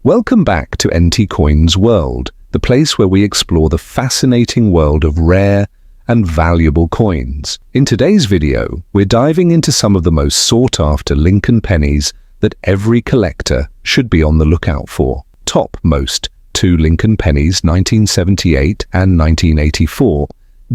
Welcome back to NT Coins World, the place where we explore the fascinating world of rare and valuable coins. In today's video, we're diving into some of the most sought-after Lincoln pennies that every collector should be on the lookout for. Topmost, two Lincoln pennies, 1978 and 1984.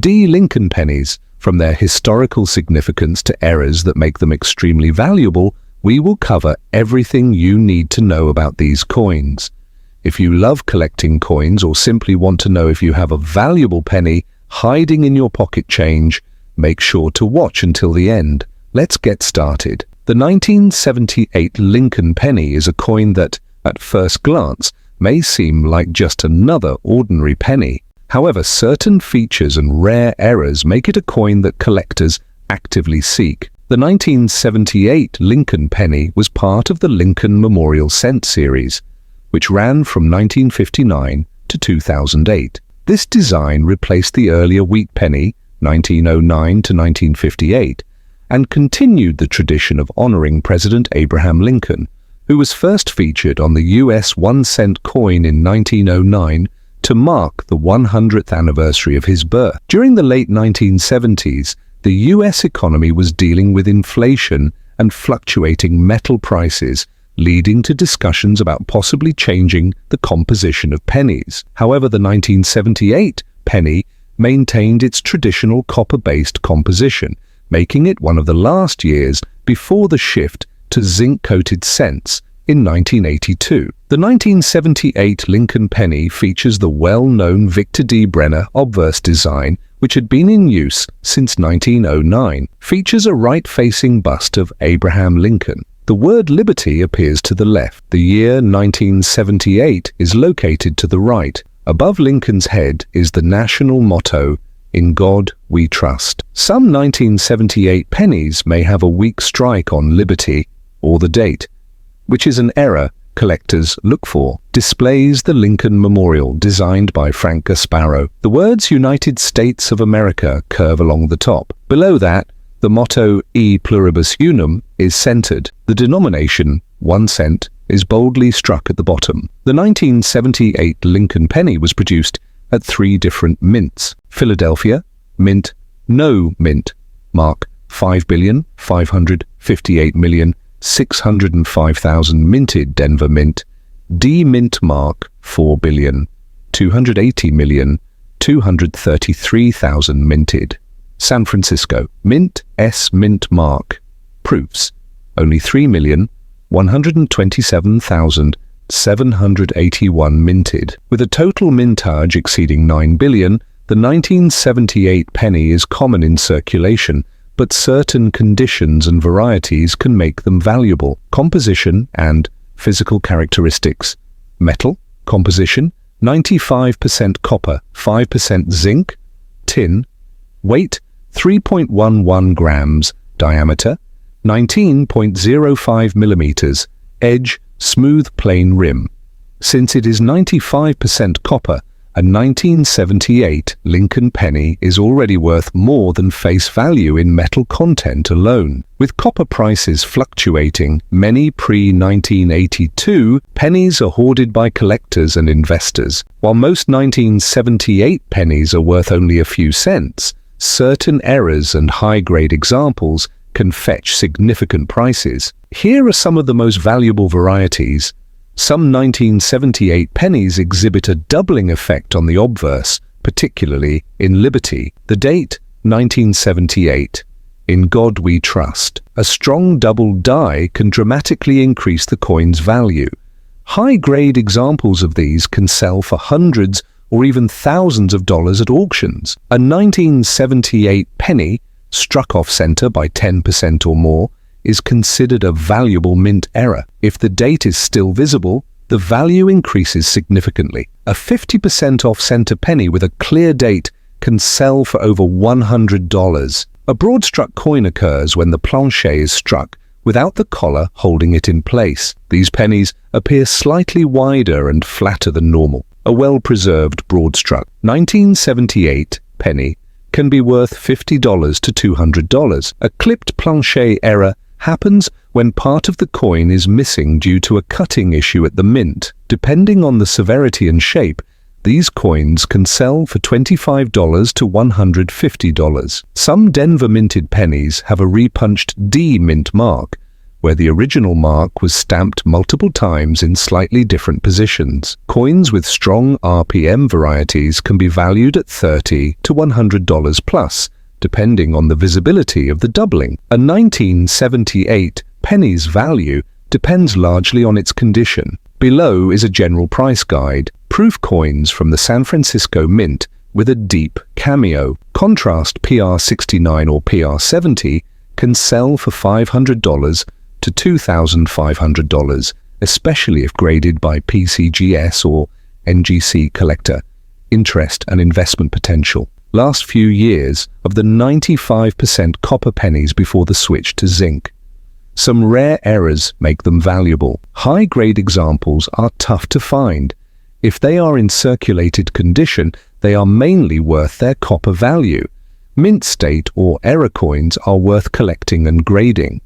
D Lincoln pennies. From their historical significance to errors that make them extremely valuable, we will cover everything you need to know about these coins. If you love collecting coins or simply want to know if you have a valuable penny hiding in your pocket change, make sure to watch until the end. Let's get started. The 1978 Lincoln penny is a coin that, at first glance, may seem like just another ordinary penny. However, certain features and rare errors make it a coin that collectors actively seek. The 1978 Lincoln penny was part of the Lincoln Memorial Cent series, which ran from 1959 to 2008. This design replaced the earlier wheat penny, 1909 to 1958, and continued the tradition of honoring President Abraham Lincoln, who was first featured on the U.S. 1-cent coin in 1909 to mark the 100th anniversary of his birth. During the late 1970s, the U.S. economy was dealing with inflation and fluctuating metal prices, leading to discussions about possibly changing the composition of pennies. However, the 1978 penny maintained its traditional copper-based composition, making it one of the last years before the shift to zinc-coated cents in 1982. The 1978 Lincoln penny features the well-known Victor D. Brenner obverse design, which had been in use since 1909. Features a right-facing bust of Abraham Lincoln. The word liberty appears to the left. The year 1978 is located to the right. Above Lincoln's head is the national motto, "In God We Trust." Some 1978 pennies may have a weak strike on liberty or the date, which is an error collectors look for. Displays the Lincoln Memorial, designed by Frank Gasparo. The words United States of America curve along the top. Below that, the motto E Pluribus Unum is centered. The denomination, 1 cent, is boldly struck at the bottom. The 1978 Lincoln penny was produced at 3 different mints. Philadelphia, mint, no mint, mark 5,558,605,000 minted. Denver mint, D mint mark 4,280,233,000 minted. San Francisco, mint S mint mark, proofs, only 3,127,781 minted. With a total mintage exceeding 9 billion, the 1978 penny is common in circulation, but certain conditions and varieties can make them valuable. Composition and physical characteristics. Metal, composition, 95% copper, 5% zinc. Tin, weight, 3.11 grams, diameter, 19.05 millimeters, edge, smooth plain rim. Since it is 95% copper, a 1978 Lincoln penny is already worth more than face value in metal content alone. With copper prices fluctuating, many pre-1982 pennies are hoarded by collectors and investors. While most 1978 pennies are worth only a few cents, certain errors and high-grade examples can fetch significant prices. Here are some of the most valuable varieties. Some 1978 pennies exhibit a doubling effect on the obverse, particularly in liberty. The date, 1978. In God We Trust. A strong double die can dramatically increase the coin's value. High-grade examples of these can sell for hundreds or even thousands of dollars at auctions. A 1978 penny, struck off center by 10% or more, is considered a valuable mint error. If the date is still visible, the value increases significantly. A 50% off-center penny with a clear date can sell for over $100. A broad-struck coin occurs when the planchet is struck without the collar holding it in place. These pennies appear slightly wider and flatter than normal. A well-preserved broad-struck 1978 penny can be worth $50 to $200. A clipped planchet error happens when part of the coin is missing due to a cutting issue at the mint. Depending on the severity and shape, these coins can sell for $25 to $150. Some Denver minted pennies have a repunched D mint mark, where the original mark was stamped multiple times in slightly different positions. Coins with strong RPM varieties can be valued at $30 to $100 plus, depending on the visibility of the doubling. A 1978 penny's value depends largely on its condition. Below is a general price guide. Proof coins from the San Francisco Mint with a deep cameo. Contrast PR69 or PR70 can sell for $500 to $2,500, especially if graded by PCGS or NGC collector. Interest and investment potential. Last few years of the 95% copper pennies before the switch to zinc. Some rare errors make them valuable. High-grade examples are tough to find. If they are in circulated condition, they are mainly worth their copper value. Mint state or error coins are worth collecting and grading.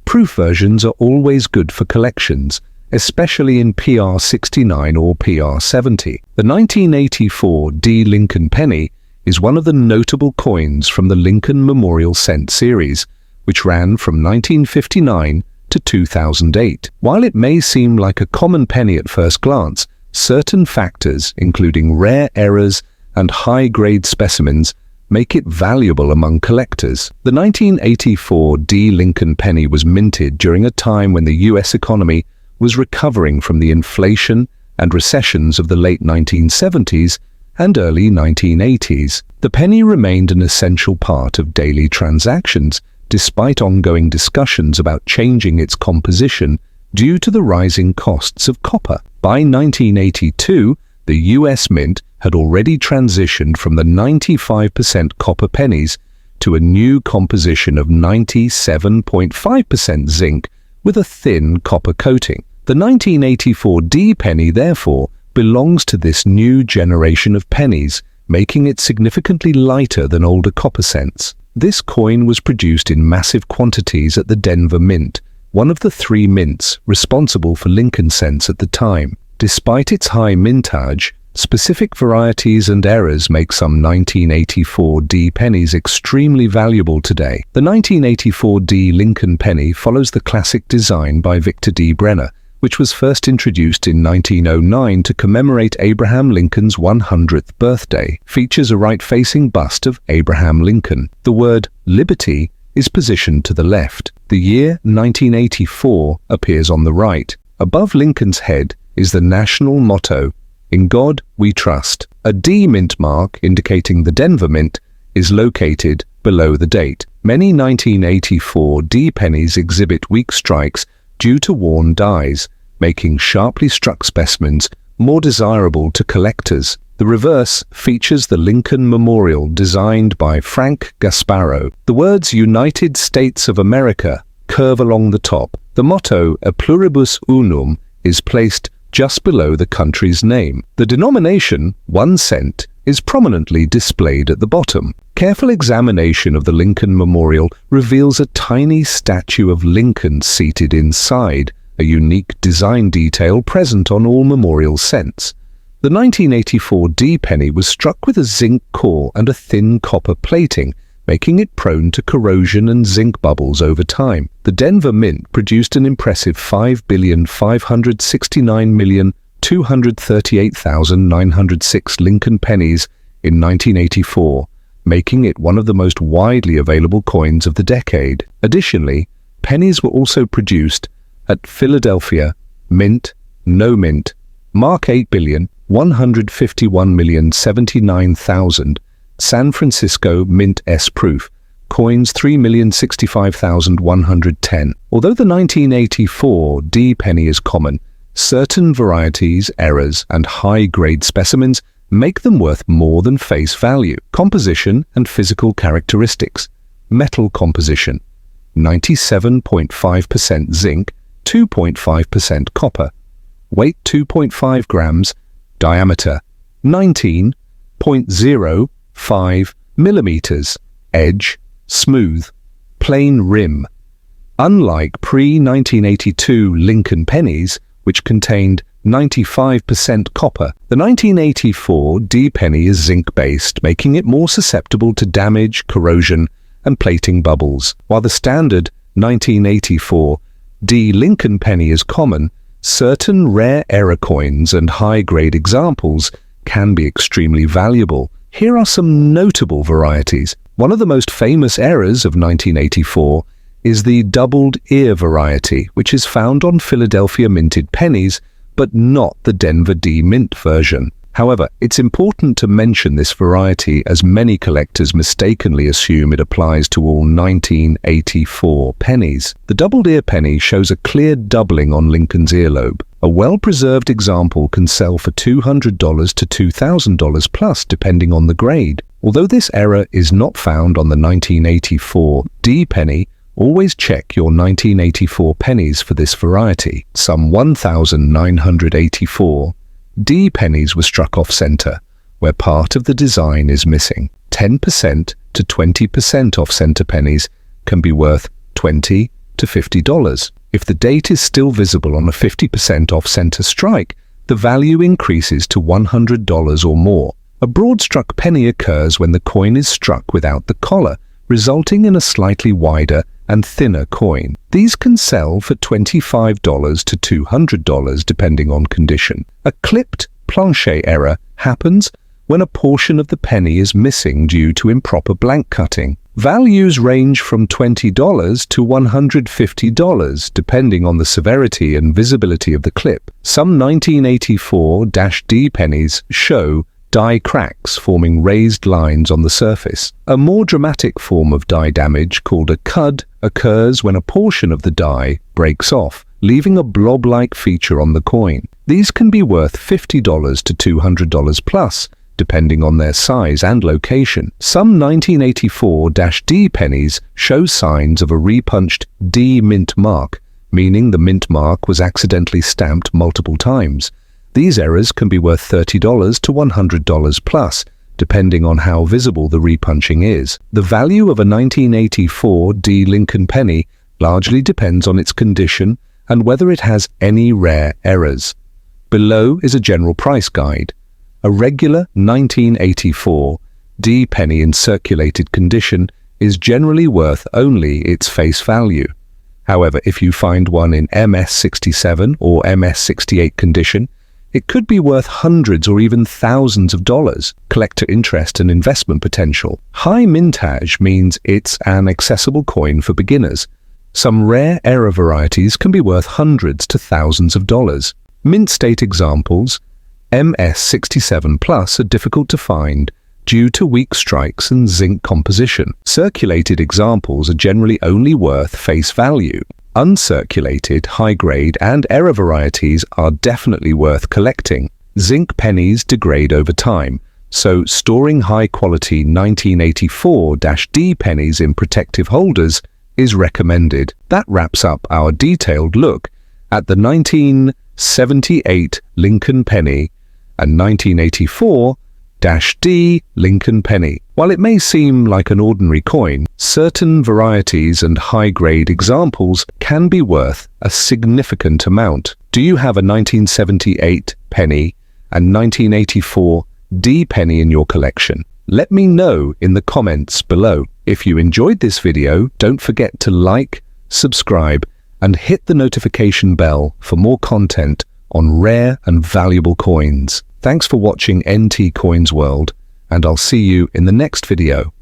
Proof versions are always good for collections, especially in PR69 or PR70. The 1984 D. Lincoln penny is one of the notable coins from the Lincoln Memorial Cent series, which ran from 1959 to 2008. While it may seem like a common penny at first glance, certain factors, including rare errors and high-grade specimens, make it valuable among collectors. The 1984 D. Lincoln penny was minted during a time when the U.S. economy was recovering from the inflation and recessions of the late 1970s and early 1980s. The penny remained an essential part of daily transactions, despite ongoing discussions about changing its composition due to the rising costs of copper. By 1982, the U.S. Mint had already transitioned from the 95% copper pennies to a new composition of 97.5% zinc with a thin copper coating. The 1984 D penny, therefore, belongs to this new generation of pennies, making it significantly lighter than older copper cents. This coin was produced in massive quantities at the Denver Mint, one of the three mints responsible for Lincoln cents at the time. Despite its high mintage, specific varieties and errors make some 1984 D pennies extremely valuable today. The 1984 D Lincoln penny follows the classic design by Victor D. Brenner, which was first introduced in 1909 to commemorate Abraham Lincoln's 100th birthday. Features a right-facing bust of Abraham Lincoln. The word liberty is positioned to the left. The year 1984 appears on the right. Above Lincoln's head is the national motto, "In God We Trust." A D mint mark indicating the Denver Mint is located below the date. Many 1984 D pennies exhibit weak strikes due to worn dies, making sharply struck specimens more desirable to collectors. The reverse features the Lincoln Memorial designed by Frank Gasparo. The words United States of America curve along the top. The motto A Pluribus Unum is placed just below the country's name. The denomination, 1 cent, is prominently displayed at the bottom. Careful examination of the Lincoln Memorial reveals a tiny statue of Lincoln seated inside, a unique design detail present on all memorial cents. The 1984 D penny was struck with a zinc core and a thin copper plating, making it prone to corrosion and zinc bubbles over time. The Denver Mint produced an impressive 5,569,238,906 Lincoln pennies in 1984, making it one of the most widely available coins of the decade. Additionally, pennies were also produced at Philadelphia Mint, No Mint, Mark 8,151,079,000, San Francisco Mint S Proof, coins 3,065,110. Although the 1984 D penny is common, certain varieties, errors, and high-grade specimens make them worth more than face value. Composition and physical characteristics. Metal composition: 97.5% zinc, 2.5% copper. Weight 2.5 grams. Diameter 19.05 millimeters. Edge smooth. Plain rim. Unlike pre-1982 Lincoln pennies, which contained 95% copper, the 1984 D penny is zinc-based, making it more susceptible to damage, corrosion, and plating bubbles. While the standard 1984 D Lincoln penny is common, certain rare error coins and high-grade examples can be extremely valuable. Here are some notable varieties. One of the most famous errors of 1984 is the doubled ear variety, which is found on Philadelphia minted pennies, but not the Denver D mint version. However, it's important to mention this variety as many collectors mistakenly assume it applies to all 1984 pennies. The doubled ear penny shows a clear doubling on Lincoln's earlobe. A well-preserved example can sell for $200 to $2,000 plus, depending on the grade. Although this error is not found on the 1984 D penny, always check your 1984 pennies for this variety. Some 1,984 D pennies were struck off-center, where part of the design is missing. 10% to 20% off-center pennies can be worth $20 to $50. If the date is still visible on a 50% off-center strike, the value increases to $100 or more. A broad-struck penny occurs when the coin is struck without the collar, resulting in a slightly wider and thinner coin. These can sell for $25 to $200 depending on condition. A clipped plancher error happens when a portion of the penny is missing due to improper blank cutting. Values range from $20 to $150 depending on the severity and visibility of the clip. Some 1984-D pennies show die cracks forming raised lines on the surface. A more dramatic form of die damage, called a cud, occurs when a portion of the die breaks off, leaving a blob-like feature on the coin. These can be worth $50 to $200 plus, depending on their size and location. Some 1984-D pennies show signs of a repunched D mint mark, meaning the mint mark was accidentally stamped multiple times. These errors can be worth $30 to $100 plus, depending on how visible the repunching is. The value of a 1984 D Lincoln penny largely depends on its condition and whether it has any rare errors. Below is a general price guide. A regular 1984 D penny in circulated condition is generally worth only its face value. However, if you find one in MS67 or MS68 condition, it could be worth hundreds or even thousands of dollars. Collector interest and investment potential. High mintage means it's an accessible coin for beginners. Some rare error varieties can be worth hundreds to thousands of dollars. Mint state examples, MS67 Plus, are difficult to find due to weak strikes and zinc composition. Circulated examples are generally only worth face value. Uncirculated, high-grade, and error varieties are definitely worth collecting. Zinc pennies degrade over time, so storing high-quality 1984-D pennies in protective holders is recommended. That wraps up our detailed look at the 1978 Lincoln penny and 1984-D Lincoln penny. While it may seem like an ordinary coin, certain varieties and high-grade examples can be worth a significant amount. Do you have a 1978 penny and 1984 D penny in your collection? Let me know in the comments below. If you enjoyed this video, don't forget to like, subscribe, and hit the notification bell for more content on rare and valuable coins. Thanks for watching NT Coins World, and I'll see you in the next video.